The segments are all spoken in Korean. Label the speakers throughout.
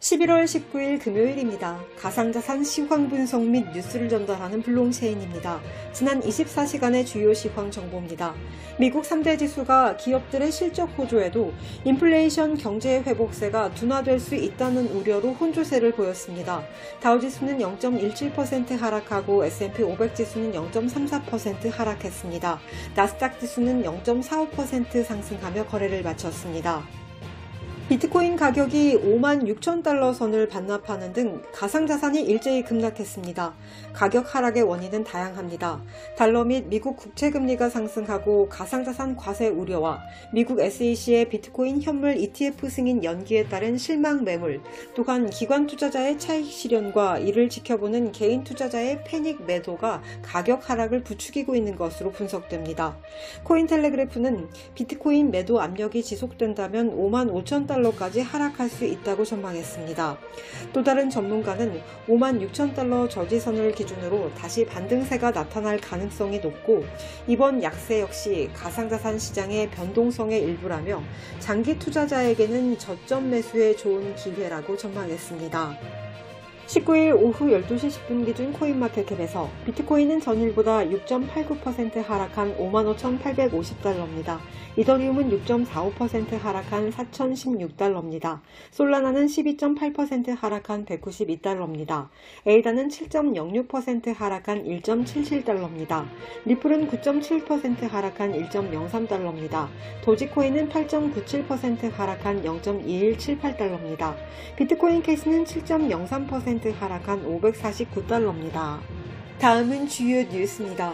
Speaker 1: 11월 19일 금요일입니다. 가상자산 시황 분석 및 뉴스를 전달하는 블록체인입니다. 지난 24시간의 주요 시황 정보입니다. 미국 3대 지수가 기업들의 실적 호조에도 인플레이션 경제 회복세가 둔화될 수 있다는 우려로 혼조세를 보였습니다. 다우지수는 0.17% 하락하고 S&P 500 지수는 0.34% 하락했습니다. 나스닥 지수는 0.45% 상승하며 거래를 마쳤습니다. 비트코인 가격이 56,000달러 선을 반납하는 등 가상자산이 일제히 급락했습니다. 가격 하락의 원인은 다양합니다. 달러 및 미국 국채금리가 상승하고 가상자산 과세 우려와 미국 SEC의 비트코인 현물 ETF 승인 연기에 따른 실망 매물, 또한 기관 투자자의 차익 실현과 이를 지켜보는 개인 투자자의 패닉 매도가 가격 하락을 부추기고 있는 것으로 분석됩니다. 코인텔레그래프는 비트코인 매도 압력이 지속된다면 55,000달러까지 하락할 수 있다고 전망했습니다. 또 다른 전문가는 56,000달러 저지선을 기준으로 다시 반등세가 나타날 가능성이 높고 이번 약세 역시 가상자산 시장의 변동성의 일부라며 장기 투자자에게는 저점 매수에 좋은 기회라고 전망했습니다. 19일 오후 12시 10분 기준 코인마켓캡에서 비트코인은 전일보다 6.89% 하락한 55,850달러입니다. 이더리움은 6.45% 하락한 4,016달러입니다. 솔라나는 12.8% 하락한 192달러입니다. 에이다는 7.06% 하락한 1.77달러입니다. 리플은 9.7% 하락한 1.03달러입니다. 도지코인은 8.97% 하락한 0.2178달러입니다. 비트코인 캐시는 7.03% 하락한 549달러입니다. 다음은 주요 뉴스입니다.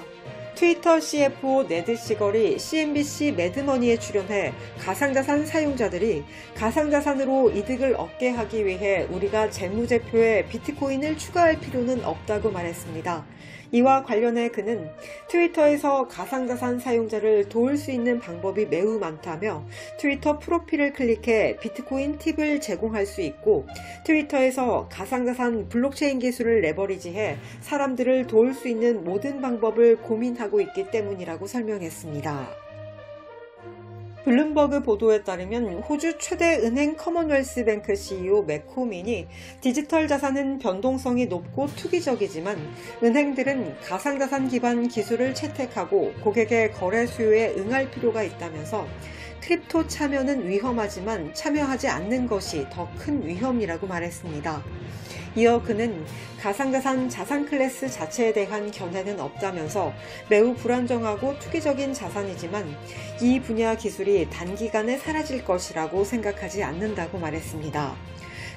Speaker 1: 트위터 CFO 네드 시걸이 CNBC 매드머니에 출연해 가상자산 사용자들이 가상자산으로 이득을 얻게 하기 위해 우리가 재무제표에 비트코인을 추가할 필요는 없다고 말했습니다. 이와 관련해 그는 트위터에서 가상자산 사용자를 도울 수 있는 방법이 매우 많다며 트위터 프로필을 클릭해 비트코인 팁을 제공할 수 있고 트위터에서 가상자산 블록체인 기술을 레버리지해 사람들을 도울 수 있는 모든 방법을 고민하고 있기 때문이라고 설명했습니다. 블룸버그 보도에 따르면 호주 최대 은행 커먼웰스 뱅크 CEO 맥코민이 디지털 자산은 변동성이 높고 투기적이지만 은행들은 가상자산 기반 기술을 채택하고 고객의 거래 수요에 응할 필요가 있다면서 크립토 참여는 위험하지만 참여하지 않는 것이 더 큰 위험이라고 말했습니다. 이어 그는 가상자산 자산 클래스 자체에 대한 견해는 없다면서 매우 불안정하고 투기적인 자산이지만 이 분야 기술이 단기간에 사라질 것이라고 생각하지 않는다고 말했습니다.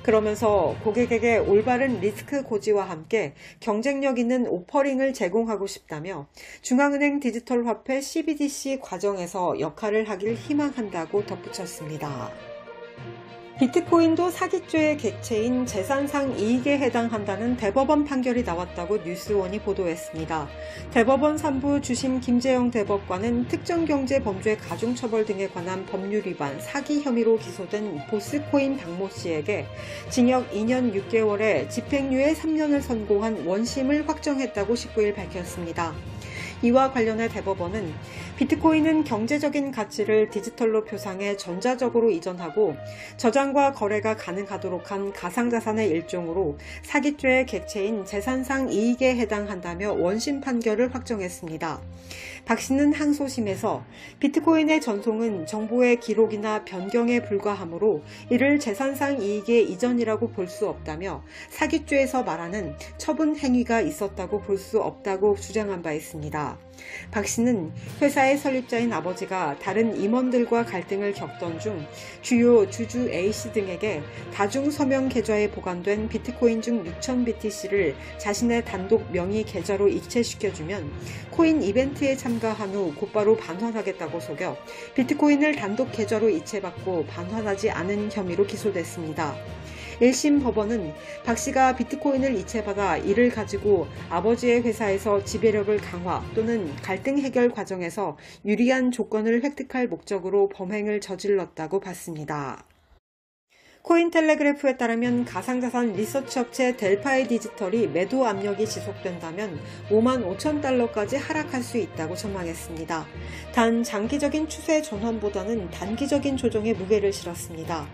Speaker 1: 그러면서 고객에게 올바른 리스크 고지와 함께 경쟁력 있는 오퍼링을 제공하고 싶다며 중앙은행 디지털 화폐 CBDC 과정에서 역할을 하길 희망한다고 덧붙였습니다. 비트코인도 사기죄의 객체인 재산상 이익에 해당한다는 대법원 판결이 나왔다고 뉴스원이 보도했습니다. 대법원 3부 주심 김재영 대법관은 특정경제범죄 가중처벌 등에 관한 법률 위반 사기 혐의로 기소된 보스코인 박모 씨에게 징역 2년 6개월에 집행유예 3년을 선고한 원심을 확정했다고 19일 밝혔습니다. 이와 관련해 대법원은 비트코인은 경제적인 가치를 디지털로 표상해 전자적으로 이전하고 저장과 거래가 가능하도록 한 가상자산의 일종으로 사기죄의 객체인 재산상 이익에 해당한다며 원심 판결을 확정했습니다. 박 씨는 항소심에서 비트코인의 전송은 정보의 기록이나 변경에 불과하므로 이를 재산상 이익의 이전이라고 볼 수 없다며 사기죄에서 말하는 처분 행위가 있었다고 볼 수 없다고 주장한 바 있습니다. 박 씨는 회사의 설립자인 아버지가 다른 임원들과 갈등을 겪던 중 주요 주주 A씨 등에게 다중 서명 계좌에 보관된 비트코인 중 6000BTC를 자신의 단독 명의 계좌로 이체시켜주면 코인 이벤트에 참가한 후 곧바로 반환하겠다고 속여 비트코인을 단독 계좌로 이체받고 반환하지 않은 혐의로 기소됐습니다. 1심 법원은 박 씨가 비트코인을 이체받아 이를 가지고 아버지의 회사에서 지배력을 강화 또는 갈등 해결 과정에서 유리한 조건을 획득할 목적으로 범행을 저질렀다고 봤습니다. 코인텔레그래프에 따르면 가상자산 리서치 업체 델파이 디지털이 매도 압력이 지속된다면 55,000달러까지 하락할 수 있다고 전망했습니다. 단 장기적인 추세 전환보다는 단기적인 조정에 무게를 실었습니다.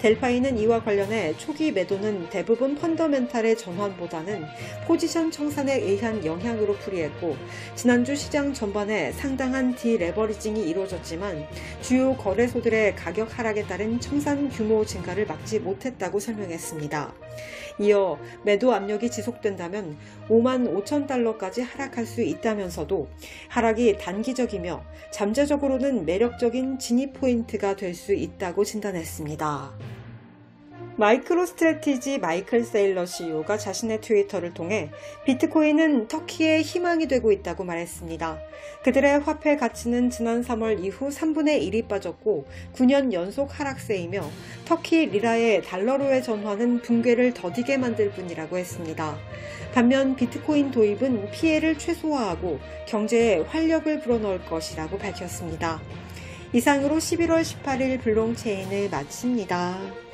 Speaker 1: 델파이는 이와 관련해 초기 매도는 대부분 펀더멘탈의 전환보다는 포지션 청산에 의한 영향으로 풀이했고, 지난주 시장 전반에 상당한 디레버리징이 이루어졌지만 주요 거래소들의 가격 하락에 따른 청산 규모 증가를 막지 못했다고 설명했습니다. 이어 매도 압력이 지속된다면 55,000달러까지 하락할 수 있다면서도 하락이 단기적이며 잠재적으로는 매력적인 진입 포인트가 될 수 있다고 진단했습니다. 마이크로 스트래티지 마이클 세일러 CEO가 자신의 트위터를 통해 비트코인은 터키의 희망이 되고 있다고 말했습니다. 그들의 화폐 가치는 지난 3월 이후 3분의 1이 빠졌고 9년 연속 하락세이며 터키 리라의 달러로의 전환은 붕괴를 더디게 만들 뿐이라고 했습니다. 반면 비트코인 도입은 피해를 최소화하고 경제에 활력을 불어넣을 것이라고 밝혔습니다. 이상으로 11월 18일 블롱체인을 마칩니다.